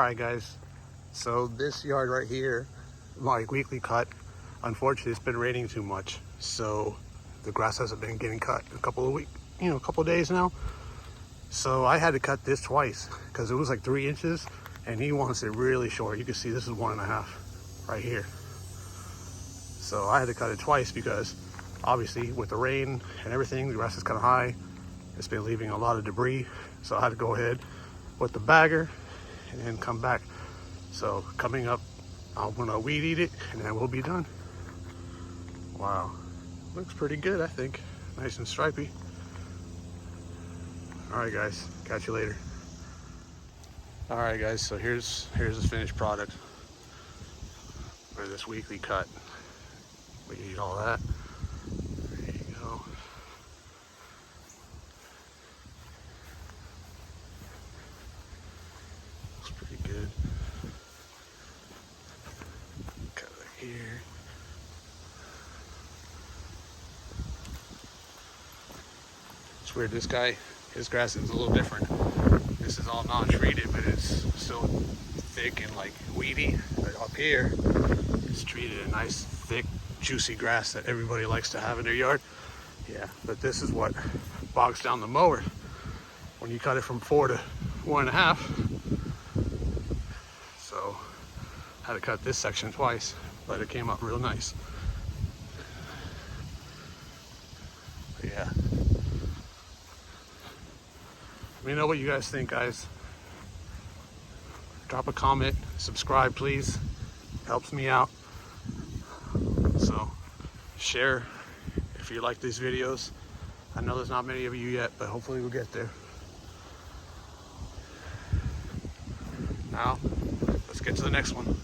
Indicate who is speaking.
Speaker 1: Alright guys, so this yard right here, my weekly cut, unfortunately it's been raining too much, so the grass hasn't been getting cut a couple of days now. So I had to cut this twice because it was like 3 inches and he wants it really short. You can see this is 1.5 right here. So I had to cut it twice because obviously with the rain and everything, the grass is kind of high. It's been leaving a lot of debris. So I had to go ahead with the bagger and then come back. So coming up, I'm gonna weed eat it and then we'll be done. Wow, looks pretty good, I think. Nice and stripy. All right guys, catch you later. All right guys, so here's the finished product for this weekly cut. We eat all that. There you go. Looks pretty good. Cut it here. It's weird, this guy, his grass is a little different. This is all non-treated, but it's still thick and like weedy. But up here, it's treated a nice, thick, juicy grass that everybody likes to have in their yard. Yeah, but this is what bogs down the mower when you cut it from 4 to 1.5. So I had to cut this section twice, but it came up real nice. But yeah. Let me know what you guys think, guys. Drop a comment, subscribe please, helps me out. So share if you like these videos. I know there's not many of you yet, but hopefully we'll get there. Now let's get to the next one.